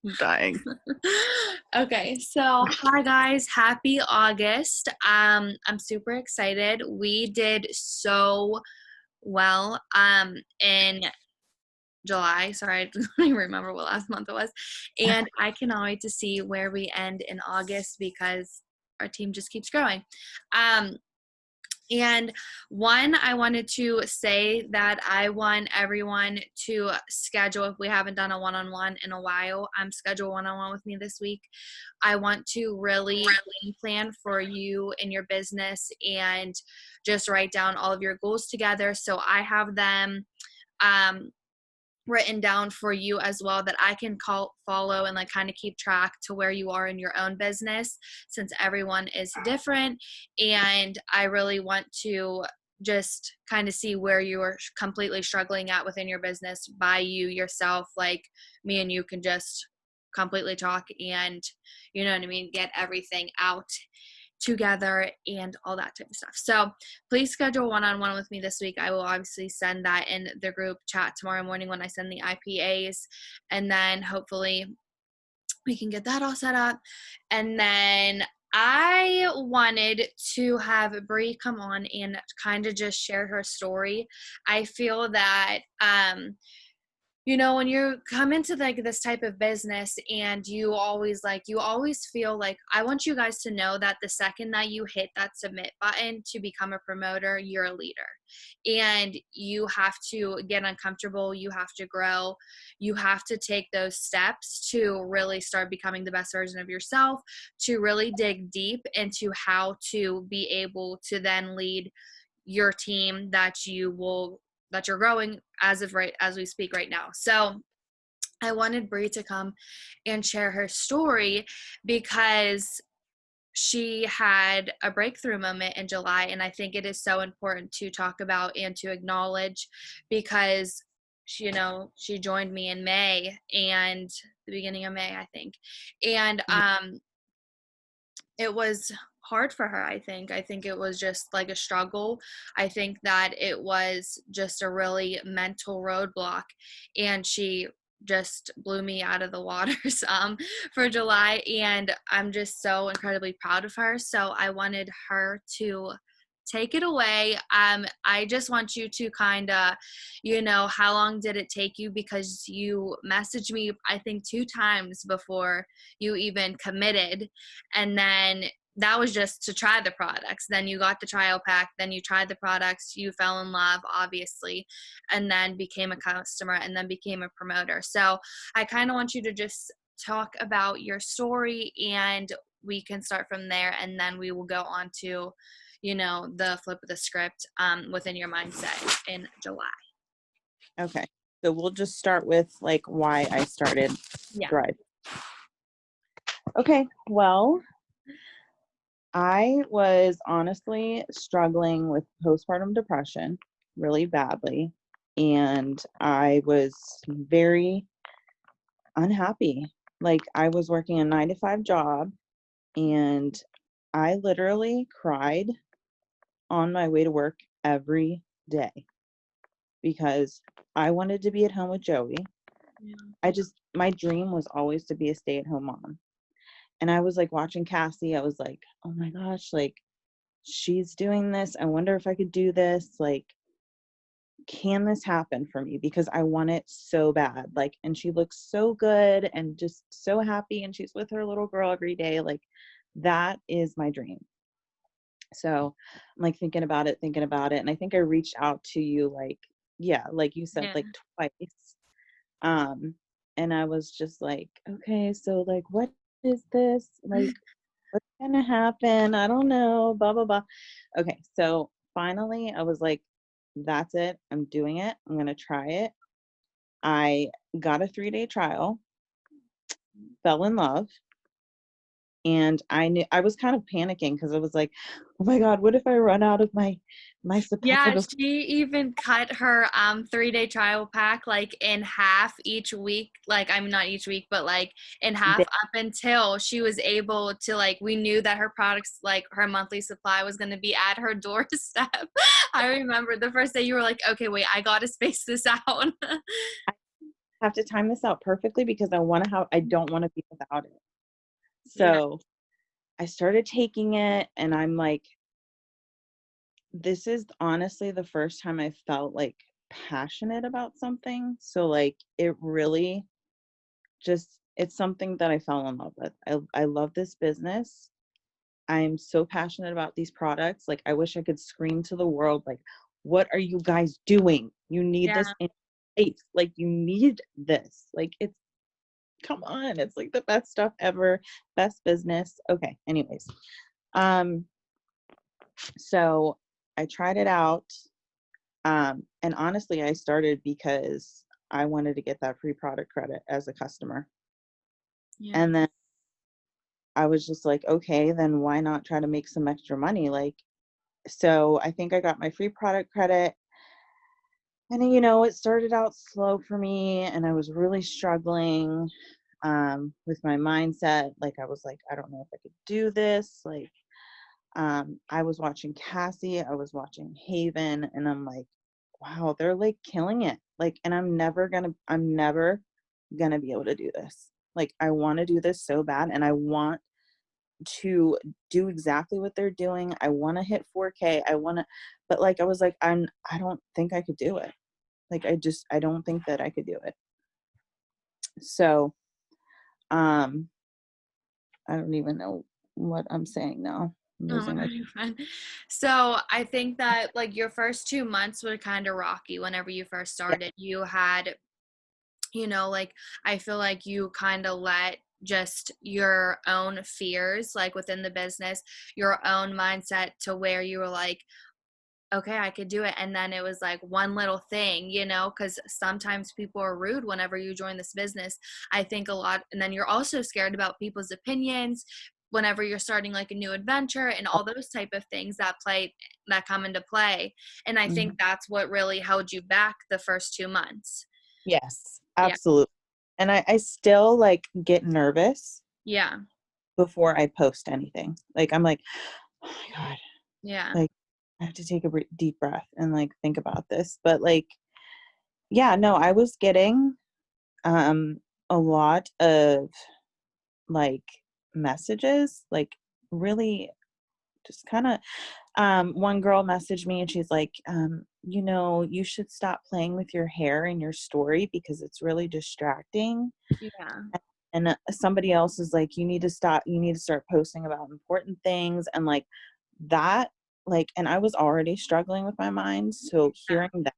I'm dying. Okay, so hi guys, happy August. I'm super excited. We did so well in July. Sorry, I don't even remember what last month it was. And I cannot wait to see where we end in August because our team just keeps growing. Um and one, I wanted to say that I want everyone to schedule, if we haven't done a one-on-one in a while, schedule one-on-one with me this week. I want to really game plan for you and your business and just write down all of your goals together. So I have them um, written down for you as well that I can follow and like kind of keep track to where you are in your own business since everyone is different. And I really want to just kind of see where you are completely struggling at within your business by you yourself. Like me and you can just completely talk and, you know what I mean, get everything out together and all that type of stuff. So please schedule one-on-one with me this week. I will obviously send that in the group chat tomorrow morning when I send the IPAs, and then hopefully we can get that all set up. And then I wanted to have Bree come on and kind of just share her story. I feel that when you come into like this type of business and you always feel like, I want you guys to know that the second that you hit that submit button to become a promoter, you're a leader, and you have to get uncomfortable, you have to grow, you have to take those steps to really start becoming the best version of yourself, to really dig deep into how to be able to then lead your team that you're growing as we speak right now. So I wanted Bree to come and share her story because she had a breakthrough moment in July, and I think it is so important to talk about and to acknowledge because she joined me in May, and the beginning of May, I think. And it was hard for her. I think it was just like a struggle. I think that it was just a really mental roadblock, and she just blew me out of the waters for July, and I'm just so incredibly proud of her. So I wanted her to take it away. I just want you to kind of, how long did it take you, because you messaged me I think 2 times before you even committed, and then that was just to try the products. Then you got the trial pack, then you tried the products, you fell in love, obviously, and then became a customer and then became a promoter. So I kind of want you to just talk about your story, and we can start from there, and then we will go on to the flip of the script within your mindset in July. Okay. So we'll just start with like why I started Thrive. Okay. Well, I was honestly struggling with postpartum depression really badly, and I was very unhappy. Like, I was working a 9 to 5 job, and I literally cried on my way to work every day because I wanted to be at home with Joey. Yeah. My dream was always to be a stay-at-home mom. And I was like watching Cassie, I was like, oh my gosh, like, she's doing this. I wonder if I could do this. Like, can this happen for me? Because I want it so bad. Like, and she looks so good and just so happy, and she's with her little girl every day. Like, that is my dream. So I'm like thinking about it. And I think I reached out to you, like, yeah, like you said, Yeah. like twice. And I was just like, okay, so like, what is this? Like, what's gonna happen? I don't know, blah, blah, blah. Okay, so finally I was like, that's it. I'm doing it. I'm gonna try it. I got a 3-day trial, fell in love, and I knew I was kind of panicking because I was like, oh my God, what if I run out of my supply Yeah, before? she even cut her 3-day trial pack like in half each week. Like, I'm not each week, but like in half up until she was able to, like, we knew that her products, like her monthly supply was going to be at her doorstep. I remember the first day you were like, okay, wait, I got to space this out. have to time this out perfectly because I don't want to be without it. Yeah. So I started taking it and I'm like, this is honestly the first time I felt like passionate about something. So like it really just it's something that I fell in love with. I love this business. I'm so passionate about these products. Like I wish I could scream to the world like, what are you guys doing? You need Yeah. this in your life. Like you need this. Like it's come on, it's like the best stuff ever, best business. Okay, anyways. Um so I tried it out. And honestly, I started because I wanted to get that free product credit as a customer. Yeah. And then I was just like, okay, then why not try to make some extra money? Like, so I think I got my free product credit. And, it started out slow for me and I was really struggling with my mindset. Like, I was like, I don't know if I could do this. Like, I was watching Cassie, I was watching Haven, and I'm like, wow, they're like killing it. Like, and I'm never gonna be able to do this. Like, I want to do this so bad, and I want to do exactly what they're doing. I want to hit 4K. But like, I was like, I don't think I could do it. Like, I don't think that I could do it. So, um, I don't even know what I'm saying now. I'm Oh my losing God, my, you're fine. So I think that like your first 2 months were kind of rocky whenever you first yeah, started. You had, like I feel like you kind of let just your own fears, like within the business, your own mindset to where you were like, okay, I could do it. And then it was like one little thing, because sometimes people are rude whenever you join this business. I think a lot. And then you're also scared about people's opinions whenever you're starting like a new adventure and all those type of things that come into play. And I mhm. think that's what really held you back the first 2 months. Yes, Yeah. absolutely. And I still like get nervous Yeah. before I post anything. Like I'm like, oh my God, Yeah. like I have to take a deep breath and like think about this. But like, yeah, no, I was getting um a lot of like messages, like really just kind of one girl messaged me and she's like, you should stop playing with your hair in your story because it's really distracting. Yeah. And somebody else is like, you need to start posting about important things. And like that, like, and I was already struggling with my mind. So hearing that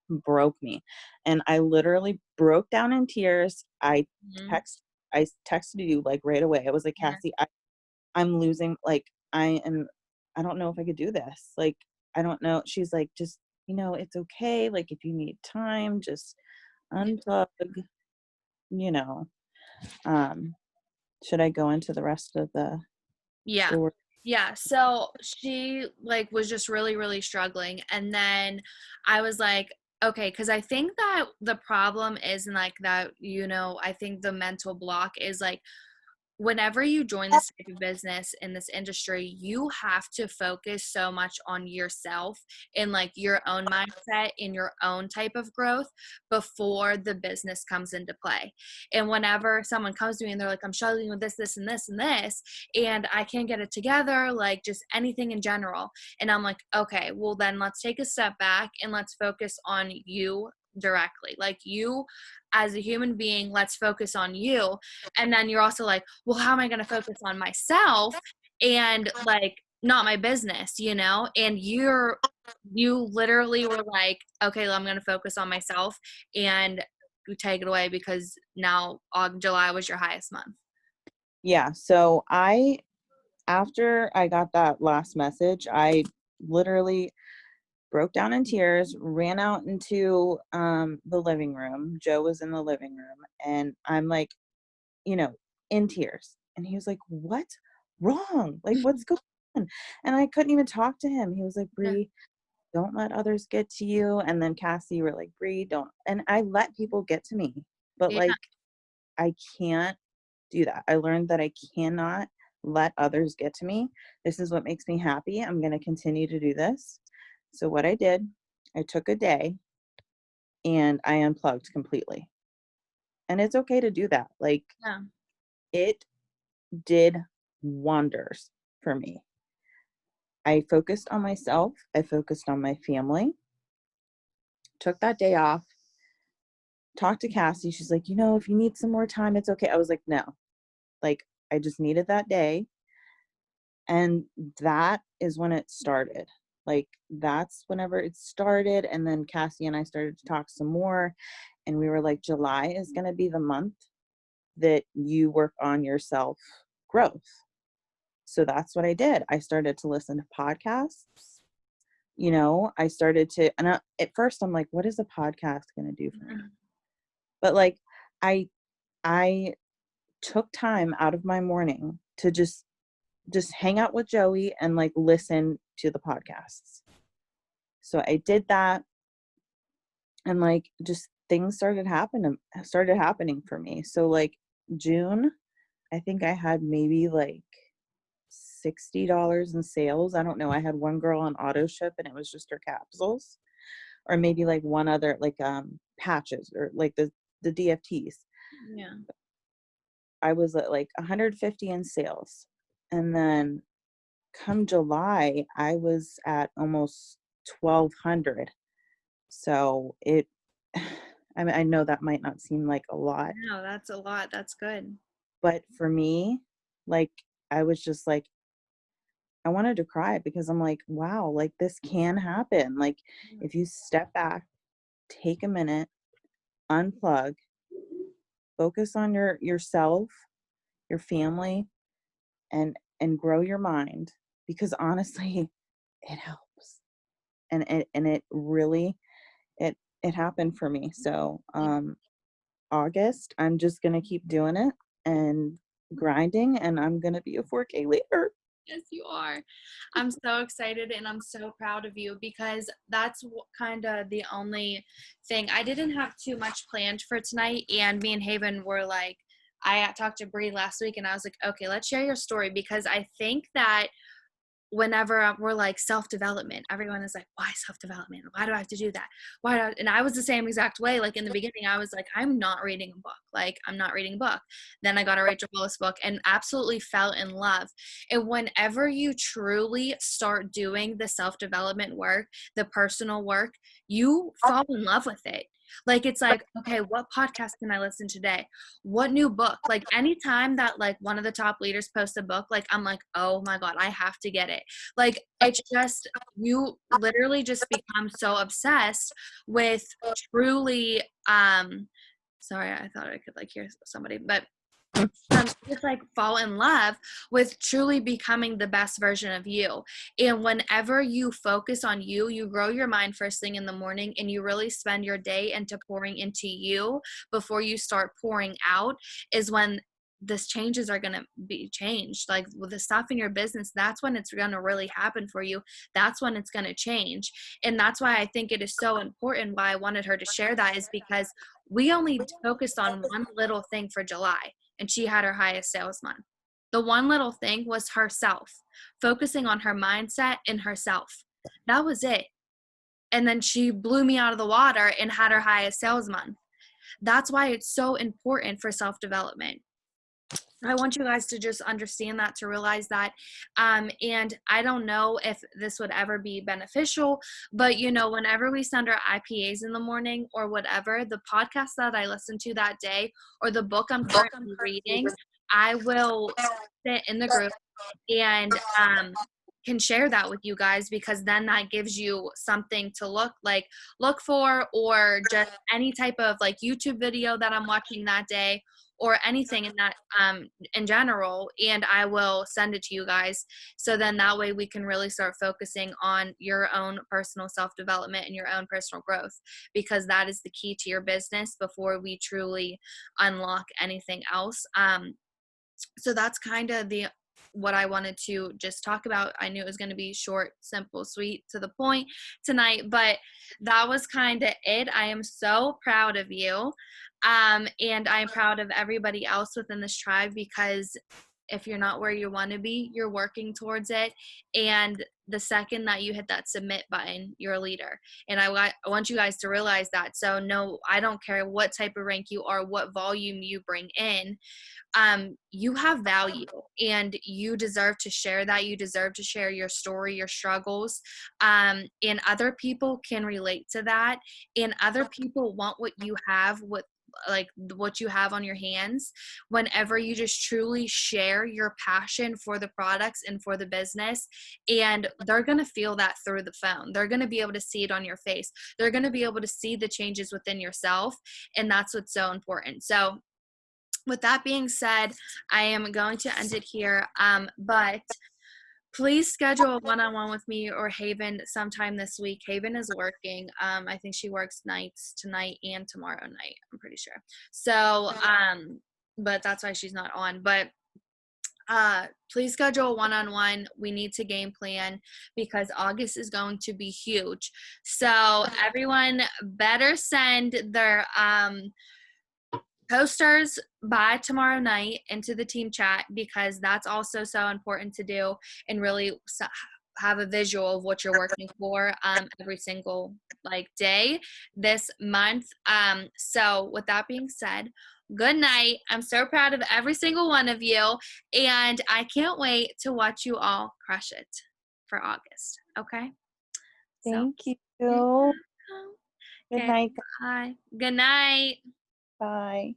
broke me. And I literally broke down in tears. Mhm. Text, I texted you like right away. I was like, Yeah. Cassie, I'm losing, like, I don't know if I could do this. Like, I don't know. She's like, just, it's okay. Like, if you need time, just unplug, you know. Um, should I go into the rest of the Yeah. story? Yeah. So she like was just really, really struggling. And then I was like, okay, because I think that the problem is in like that, I think the mental block is like whenever you join this type of business in this industry, you have to focus so much on yourself and like your own mindset and your own type of growth before the business comes into play. And whenever someone comes to me and they're like, I'm struggling with this, this, and this, and this, and I can't get it together, like just anything in general. And I'm like, okay, well, then let's take a step back and let's focus on you directly. Like you as a human being, let's focus on you. And then you're also like, well, how am I going to focus on myself and like not my business, and you literally were like, okay, well, I'm going to focus on myself, and you take it away because now July was your highest month. Yeah. So after I got that last message, I literally broke down in tears, ran out into the living room. Joe was in the living room, and I'm like, you know, in tears. And he was like, "What's wrong? Like, what's going on?" And I couldn't even talk to him. He was like, Yeah. "Bree, don't let others get to you." And then Cassie were like, "Bree, don't." And I let people get to me, but Yeah. like, I can't do that. I learned that I cannot let others get to me. This is what makes me happy. I'm going to continue to do this. So what I did, I took a day and I unplugged completely. And it's okay to do that. Like, Yeah. it did wonders for me. I focused on myself, I focused on my family, took that day off, talked to Cassie. She's like, if you need some more time, it's okay. I was like, no, like, I just needed that day. And that is when it started. Like, that's whenever it started. And then Cassie and I started to talk some more. And we were like, July is going to be the month that you work on your self growth. So that's what I did. I started to listen to podcasts. I started to, and at first I'm like, what is a podcast going to do for me? But like, I, I took time out of my morning to just hang out with Joey and like listen to the podcasts. So I did that, and like just things started happening for me. So like June, I think I had maybe like $60 in sales. I don't know. I had one girl on auto ship and it was just her capsules, or maybe like one other like patches or like the DFTs. Yeah. I was at like 150 in sales. And then come July, I was at almost 1200. So I mean, I know that might not seem like a lot, No, that's a lot. That's good. but for me, like, I was just like, I wanted to cry because I'm like, wow, like this can happen. Like, if you step back, take a minute, unplug, focus on yourself, your family, and grow your mind, because honestly, it helps. And it really, it happened for me. So August, I'm just gonna keep doing it and grinding, and I'm gonna be a 4K leader. Yes, you are. I'm so excited and I'm so proud of you because that's kind of the only thing. I didn't have too much planned for tonight, and me and Haven were like, I talked to Bree last week and I was like, okay, let's share your story, because I think that whenever we're like self-development, everyone is like, why self-development? Why do I have to do that? And I was the same exact way. Like in the beginning, I was like, I'm not reading a book. Like, I'm not reading a book. Then I got a Rachel Willis book and absolutely fell in love. And whenever you truly start doing the self-development work, the personal work, you fall in love with it. Like, it's like, okay, what podcast can I listen today? What new book? Like, anytime that like one of the top leaders posts a book, like, I'm like, oh my God, I have to get it. Like, it's just, you literally just become so obsessed with truly, sorry, I thought I could like hear somebody, but just like fall in love with truly becoming the best version of you. And whenever you focus on you, you grow your mind first thing in the morning, and you really spend your day into pouring into you before you start pouring out, is when this changes are going to be changed. Like with the stuff in your business, that's when it's going to really happen for you. That's when it's going to change. And that's why I think it is so important. Why I wanted her to share that is because we only focused on one little thing for July, and she had her highest sales month. The one little thing was herself, focusing on her mindset and herself. That was it. And then she blew me out of the water and had her highest sales month. That's why it's so important for self development. I want you guys to just understand that, to realize that. And I don't know if this would ever be beneficial, but whenever we send our IPAs in the morning or whatever, the podcast that I listen to that day or the book I'm currently reading, I will sit in the group and can share that with you guys, because then that gives you something to look for, or just any type of like YouTube video that I'm watching that day, or anything in that in general, and I will send it to you guys. So then that way we can really start focusing on your own personal self-development and your own personal growth, because that is the key to your business before we truly unlock anything else. So that's kind of what I wanted to just talk about. I knew it was going to be short, simple, sweet, to the point tonight, but that was kind of it. I am so proud of you. And I'm proud of everybody else within this tribe, because if you're not where you want to be, you're working towards it. And the second that you hit that submit button, you're a leader. And I want you guys to realize that. So no, I don't care what type of rank you are, what volume you bring in, you have value and you deserve to share that. You deserve to share your story, your struggles. And other people can relate to that. And other people want what you have, what you have on your hands, whenever you just truly share your passion for the products and for the business. And they're going to feel that through the phone. They're going to be able to see it on your face. They're going to be able to see the changes within yourself. And that's what's so important. So with that being said, I am going to end it here. But please schedule a one-on-one with me or Haven sometime this week. Haven is working. I think she works nights tonight and tomorrow night, I'm pretty sure. So, but that's why she's not on. But please schedule a one-on-one. We need to game plan because August is going to be huge. So everyone better send their posters by tomorrow night into the team chat, because that's also so important to do and really have a visual of what you're working for every single day this month. So with that being said, good night. I'm so proud of every single one of you, and I can't wait to watch you all crush it for August. Okay? So, Thank you. Good okay. night. Bye. Good night. Bye.